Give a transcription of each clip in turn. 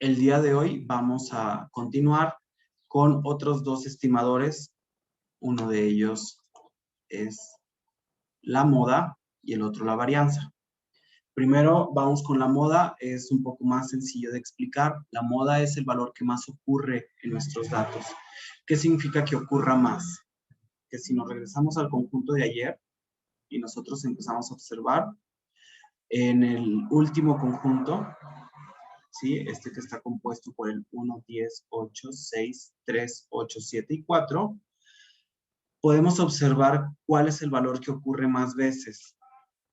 El día de hoy vamos a continuar con otros dos estimadores. Uno de ellos es la moda y el otro la varianza. Primero vamos con la moda, es un poco más sencillo de explicar. La moda es el valor que más ocurre en nuestros datos. ¿Qué significa que ocurra más? Que si nos regresamos al conjunto de ayer y nosotros empezamos a observar, en el último conjunto, ¿sí? Este que está compuesto por el 1, 10, 8, 6, 3, 8, 7 y 4, podemos observar cuál es el valor que ocurre más veces.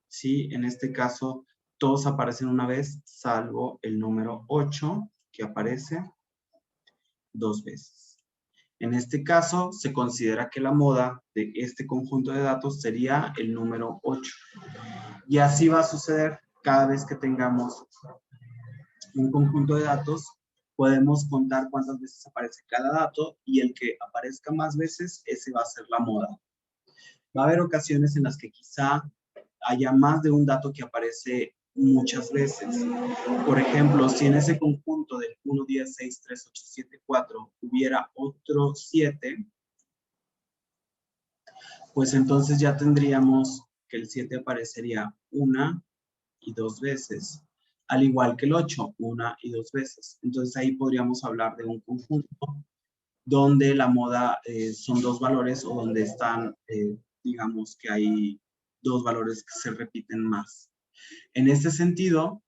¿Sí? En este caso, todos aparecen una vez, salvo el número 8, que aparece dos veces. En este caso, se considera que la moda de este conjunto de datos sería el número 8. Y así va a suceder cada vez que tengamos un conjunto de datos, podemos contar cuántas veces aparece cada dato y el que aparezca más veces, ese va a ser la moda. Va a haber ocasiones en las que quizá haya más de un dato que aparece muchas veces. Por ejemplo, si en ese conjunto del 1, 10, 6, 3, 8, 7, 4 hubiera otro 7, pues entonces ya tendríamos que el 7 aparecería una y dos veces, al igual que el 8, una y dos veces. Entonces ahí podríamos hablar de un conjunto donde la moda son dos valores o donde están, digamos que hay dos valores que se repiten más. En este sentido,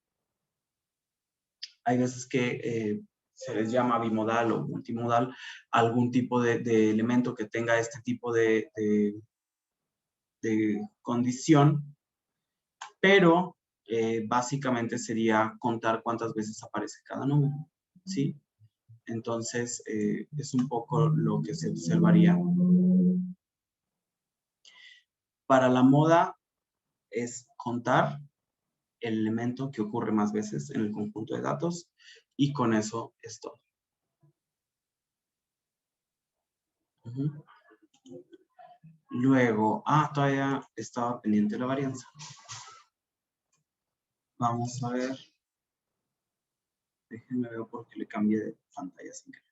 hay veces que se les llama bimodal o multimodal algún tipo de elemento que tenga este tipo de condición, pero básicamente sería contar cuántas veces aparece cada número, ¿sí? Entonces, es un poco lo que se observaría. Para la moda es contar el elemento que ocurre más veces en el conjunto de datos y con eso es todo. Luego, todavía estaba pendiente la varianza. Vamos a ver. Déjenme ver por qué le cambié de pantalla sin querer.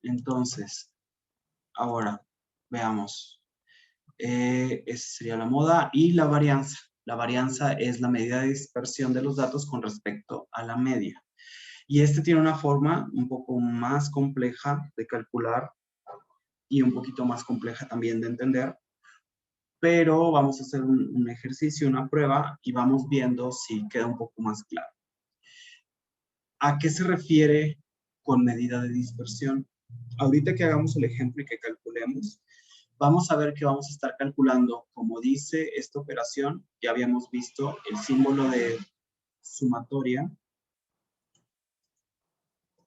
Entonces, ahora veamos. Esa sería la moda y la varianza. La varianza es la medida de dispersión de los datos con respecto a la media. Y este tiene una forma un poco más compleja de calcular y un poquito más compleja también de entender. Pero vamos a hacer un ejercicio, una prueba y vamos viendo si queda un poco más claro. ¿A qué se refiere con medida de dispersión? Ahorita que hagamos el ejemplo y que calculemos, vamos a ver que vamos a estar calculando, como dice esta operación, ya habíamos visto el símbolo de sumatoria,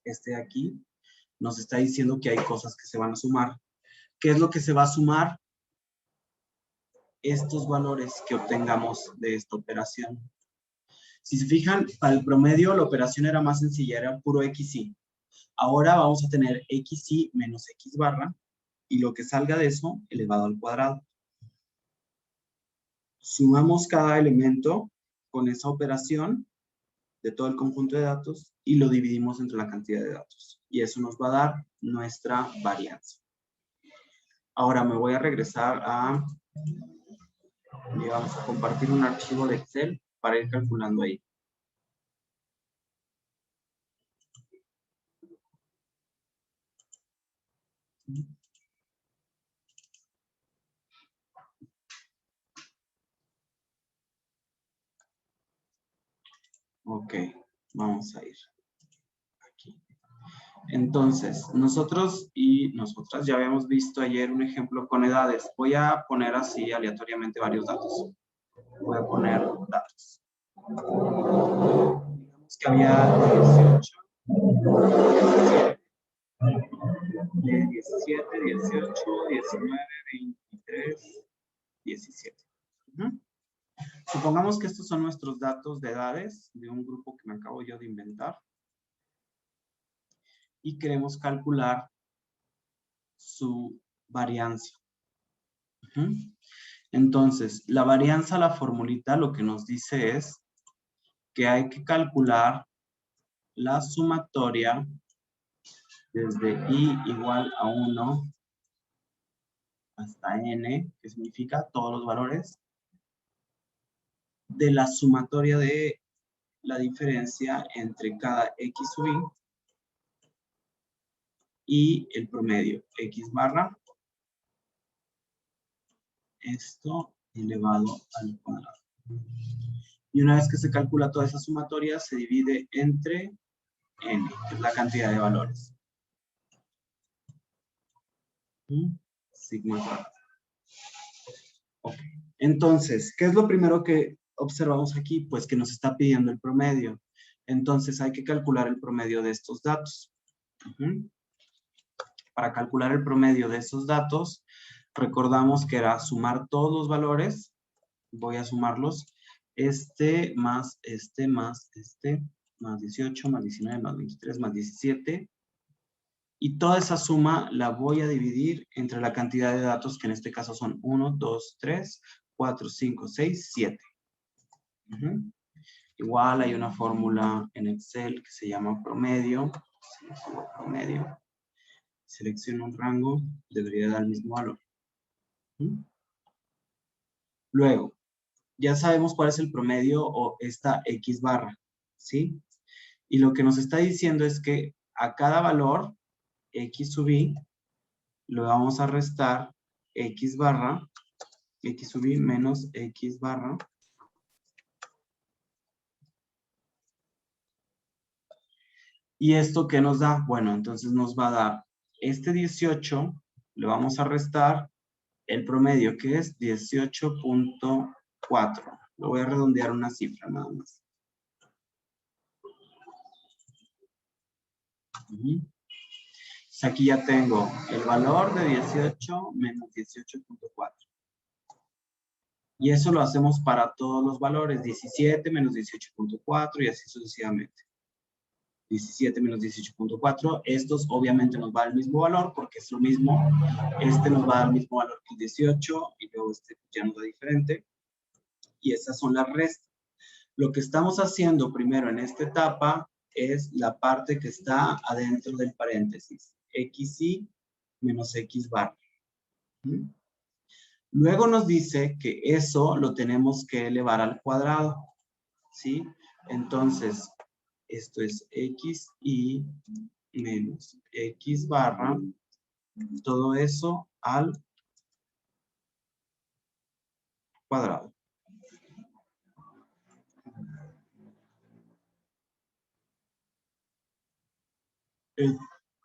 este de aquí, nos está diciendo que hay cosas que se van a sumar. ¿Qué es lo que se va a sumar? Estos valores que obtengamos de esta operación. Si se fijan, para el promedio la operación era más sencilla, era puro XY. Ahora vamos a tener XY menos X barra y lo que salga de eso elevado al cuadrado. Sumamos cada elemento con esa operación de todo el conjunto de datos y lo dividimos entre la cantidad de datos. Y eso nos va a dar nuestra varianza. Ahora me voy a regresar y vamos a compartir un archivo de Excel para ir calculando ahí. Ok, vamos a ir aquí. Entonces, nosotros y nosotras ya habíamos visto ayer un ejemplo con edades. Voy a poner así aleatoriamente varios datos. Voy a poner datos. Digamos que había 18, 17, 18, 19, 23, 17. Supongamos que estos son nuestros datos de edades de un grupo que me acabo yo de inventar. Y queremos calcular su varianza. Entonces, la varianza, la formulita, lo que nos dice es que hay que calcular la sumatoria desde i igual a 1 hasta n, que significa todos los valores, de la sumatoria de la diferencia entre cada x sub i y el promedio x barra, esto elevado al cuadrado. Y una vez que se calcula toda esa sumatoria, se divide entre n, que es la cantidad de valores. Sigma cuadrado. Ok. Entonces, ¿qué es lo primero que observamos aquí? Pues que nos está pidiendo el promedio. Entonces hay que calcular el promedio de estos datos. Para calcular el promedio de esos datos, recordamos que era sumar todos los valores. Voy a sumarlos. Este más este más este, más 18, más 19, más 23, más 17. Y toda esa suma la voy a dividir entre la cantidad de datos, que en este caso son 1, 2, 3, 4, 5, 6, 7. Igual hay una fórmula en Excel que se llama promedio. Promedio. Selecciono un rango, debería dar el mismo valor. Luego, ya sabemos cuál es el promedio o esta X barra, ¿sí? Y lo que nos está diciendo es que a cada valor, X sub i, le vamos a restar X barra, X sub i menos X barra. ¿Y esto qué nos da? Bueno, entonces nos va a dar este 18, le vamos a restar el promedio, que es 18.4. Lo voy a redondear una cifra nada más. Aquí ya tengo el valor de 18 menos 18.4. Y eso lo hacemos para todos los valores, 17 menos 18.4 y así sucesivamente. 17 menos 18.4, estos obviamente nos va a dar el mismo valor porque es lo mismo. Este nos va a dar el mismo valor que el 18 y luego este ya nos da diferente. Y esas son las restas. Lo que estamos haciendo primero en esta etapa es la parte que está adentro del paréntesis. XI menos X bar. Luego nos dice que eso lo tenemos que elevar al cuadrado. ¿Sí? Entonces, esto es XI menos X barra. Todo eso al cuadrado.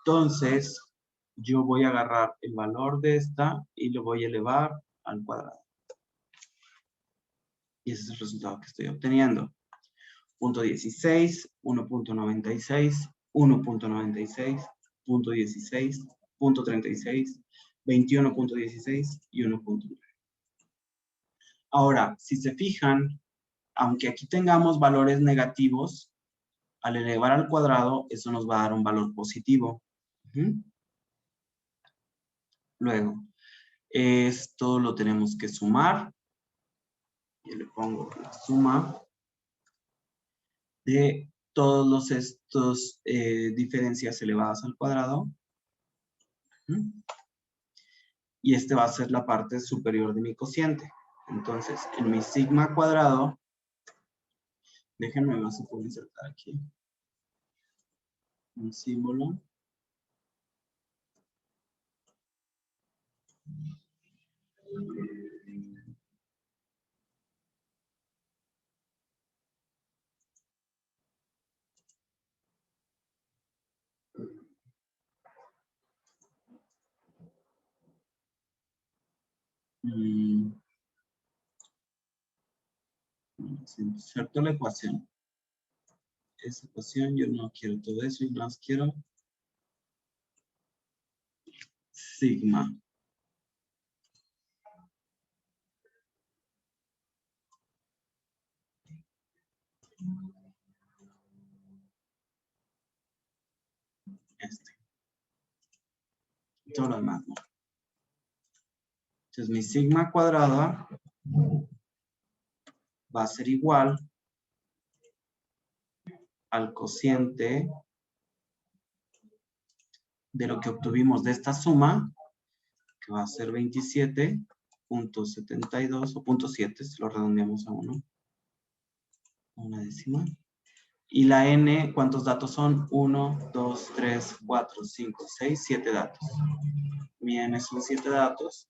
Entonces, yo voy a agarrar el valor de esta y lo voy a elevar al cuadrado. Y ese es el resultado que estoy obteniendo. Punto 16, 1.96, 1.96, punto 16, punto 36, 21.16 y 1.9. Ahora, si se fijan, aunque aquí tengamos valores negativos, al elevar al cuadrado, eso nos va a dar un valor positivo. Luego, esto lo tenemos que sumar. Yo le pongo la suma de todos estos diferencias elevadas al cuadrado. Y este va a ser la parte superior de mi cociente. Entonces, en mi sigma cuadrado, déjenme ver si puedo insertar aquí un símbolo. Inserto la ecuación. Esa ecuación, yo no quiero todo eso, yo nada más quiero sigma. Este. Y todo lo demás, ¿no? Entonces mi sigma cuadrada va a ser igual al cociente de lo que obtuvimos de esta suma, que va a ser 27.72 o 0.7, si lo redondeamos a 1. Una décima. Y la n, ¿cuántos datos son? 1, 2, 3, 4, 5, 6, 7 datos. Mi n son 7 datos.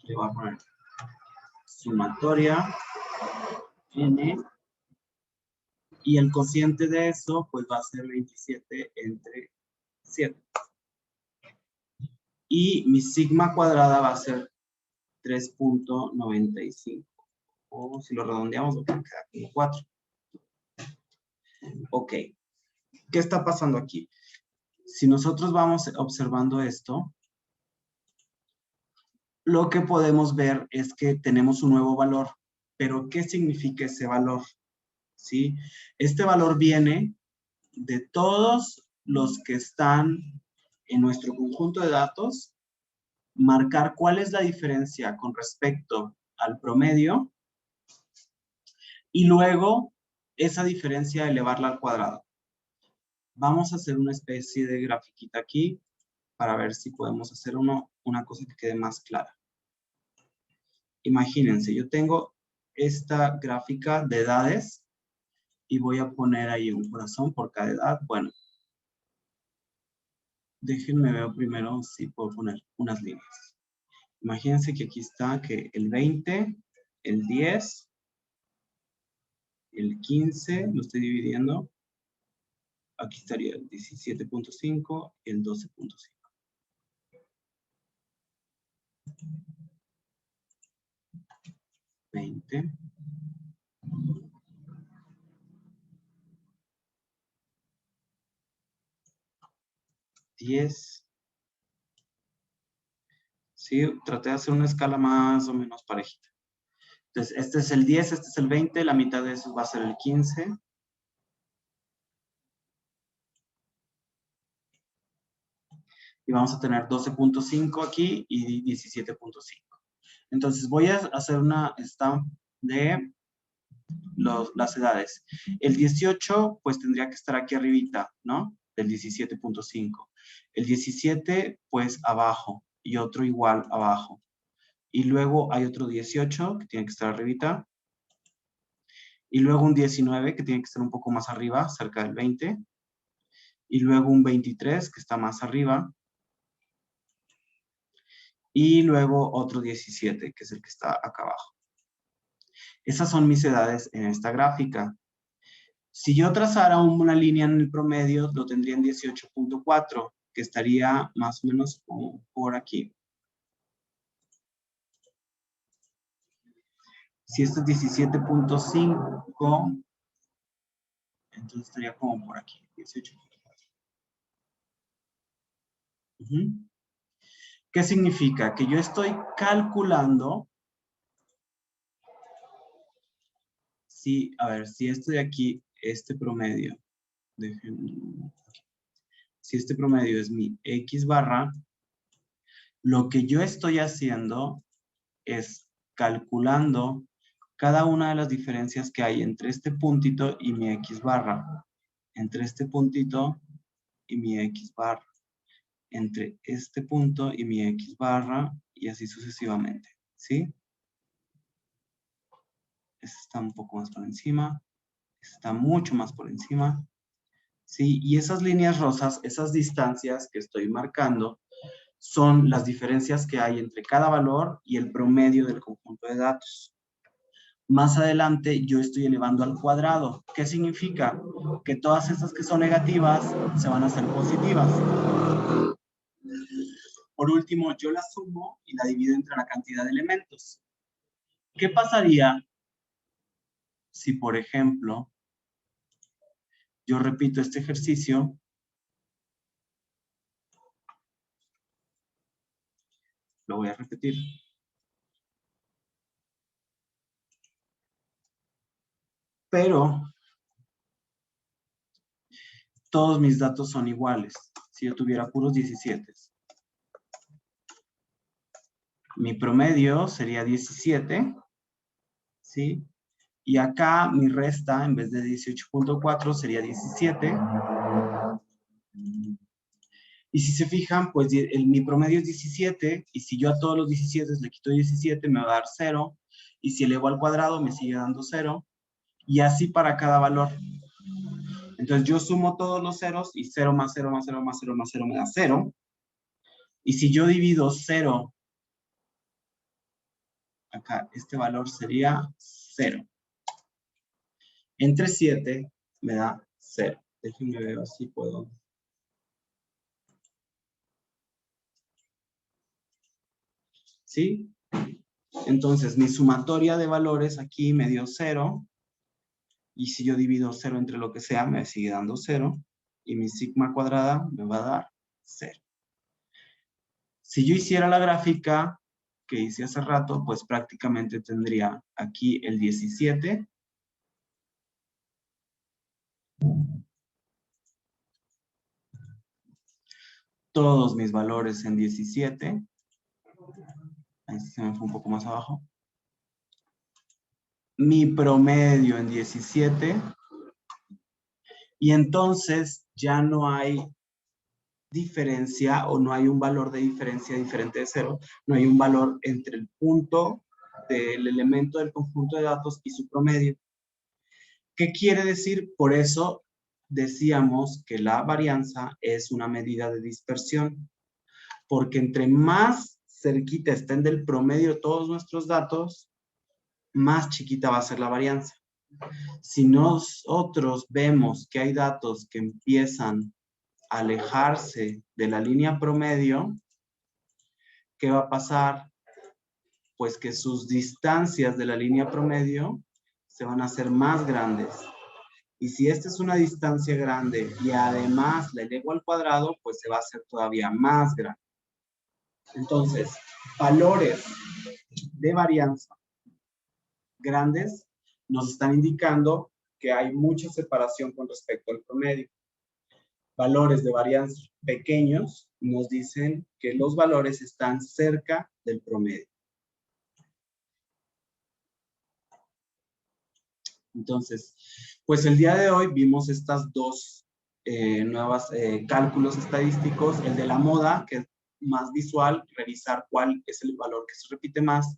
Le voy a poner sumatoria n. Y el cociente de eso, pues va a ser 27 entre 7. Y mi sigma cuadrada va a ser 3.95. O si lo redondeamos, va a quedar como 4. Ok. ¿Qué está pasando aquí? Si nosotros vamos observando esto, lo que podemos ver es que tenemos un nuevo valor. Pero, ¿qué significa ese valor? ¿Sí? Este valor viene de todos los que están en nuestro conjunto de datos, marcar cuál es la diferencia con respecto al promedio y luego esa diferencia elevarla al cuadrado. Vamos a hacer una especie de grafiquita aquí para ver si podemos hacer una cosa que quede más clara. Imagínense, yo tengo esta gráfica de edades y voy a poner ahí un corazón por cada edad. Bueno, déjenme ver primero si puedo poner unas líneas. Imagínense que aquí está que el 20, el 10, el 15, lo estoy dividiendo. Aquí estaría el 17.5 y el 12.5. 20. 10. Sí, traté de hacer una escala más o menos parejita. Entonces, este es el 10, este es el 20, la mitad de eso va a ser el 15. Y vamos a tener 12.5 aquí y 17.5. Entonces, voy a hacer una stamp de las edades. El 18, pues tendría que estar aquí arribita, ¿no? Del 17.5. El 17, pues abajo. Y otro igual abajo. Y luego hay otro 18 que tiene que estar arribita. Y luego un 19 que tiene que estar un poco más arriba, cerca del 20. Y luego un 23 que está más arriba. Y luego otro 17 que es el que está acá abajo. Esas son mis edades en esta gráfica. Si yo trazara una línea en el promedio, lo tendría en 18.4, que estaría más o menos por aquí. Si esto es 17.5, entonces estaría como por aquí, 18.4. ¿Qué significa? Que yo estoy calculando, a ver, si esto de aquí, este promedio, si este promedio es mi X barra, lo que yo estoy haciendo es calculando cada una de las diferencias que hay entre este puntito y mi X barra, entre este puntito y mi X barra, entre este punto y mi X barra, y así sucesivamente, ¿sí? Este está un poco más por encima, este está mucho más por encima, ¿sí? Y esas líneas rosas, esas distancias que estoy marcando, son las diferencias que hay entre cada valor y el promedio del conjunto de datos. Más adelante yo estoy elevando al cuadrado. ¿Qué significa? Que todas estas que son negativas se van a hacer positivas. Por último, yo la sumo y la divido entre la cantidad de elementos. ¿Qué pasaría si, por ejemplo, yo repito este ejercicio? Lo voy a repetir. Pero todos mis datos son iguales. Si yo tuviera puros 17. Mi promedio sería 17, ¿sí? Y acá mi resta, en vez de 18.4, sería 17. Y si se fijan, pues mi promedio es 17, y si yo a todos los 17 le quito 17, me va a dar 0. Y si elevo al cuadrado, me sigue dando 0. Y así para cada valor. Entonces yo sumo todos los ceros, y 0 más 0 más 0 más 0 más 0 me da 0. Y si yo divido 0, acá este valor sería 0. Entre 7 me da 0. Déjenme ver así puedo. ¿Sí? Entonces mi sumatoria de valores aquí me dio 0. Y si yo divido 0 entre lo que sea, me sigue dando 0. Y mi sigma cuadrada me va a dar 0. Si yo hiciera la gráfica que hice hace rato, pues prácticamente tendría aquí el 17. Todos mis valores en 17. Ahí se me fue un poco más abajo. Mi promedio en 17. Y entonces ya no hay diferencia, o no hay un valor de diferencia diferente de 0. No hay un valor entre el punto del elemento del conjunto de datos y su promedio. ¿Qué quiere decir? Por eso decíamos que la varianza es una medida de dispersión, porque entre más cerquita estén del promedio todos nuestros datos, más chiquita va a ser la varianza. Si nosotros vemos que hay datos que empiezan a alejarse de la línea promedio, ¿qué va a pasar? Pues que sus distancias de la línea promedio se van a hacer más grandes. Y si esta es una distancia grande y además la elevo al cuadrado, pues se va a hacer todavía más grande. Entonces, valores de varianza grandes nos están indicando que hay mucha separación con respecto al promedio. Valores de varianza pequeños nos dicen que los valores están cerca del promedio. Entonces, pues el día de hoy vimos estas dos nuevas cálculos estadísticos, el de la moda, que es más visual, revisar cuál es el valor que se repite más,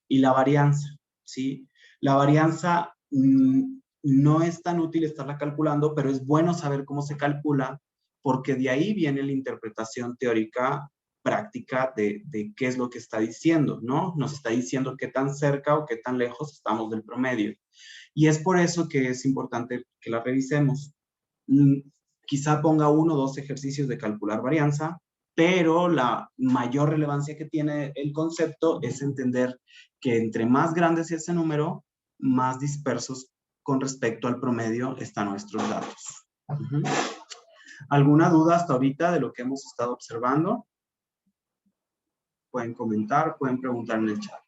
y la varianza, ¿sí? La varianza no es tan útil estarla calculando, pero es bueno saber cómo se calcula, porque de ahí viene la interpretación teórica práctica de qué es lo que está diciendo, ¿no? Nos está diciendo qué tan cerca o qué tan lejos estamos del promedio. Y es por eso que es importante que la revisemos. Quizá ponga 1 o 2 ejercicios de calcular varianza, pero la mayor relevancia que tiene el concepto es entender que entre más grande sea ese número, más dispersos con respecto al promedio están nuestros datos. ¿Alguna duda hasta ahorita de lo que hemos estado observando? Pueden comentar, pueden preguntar en el chat.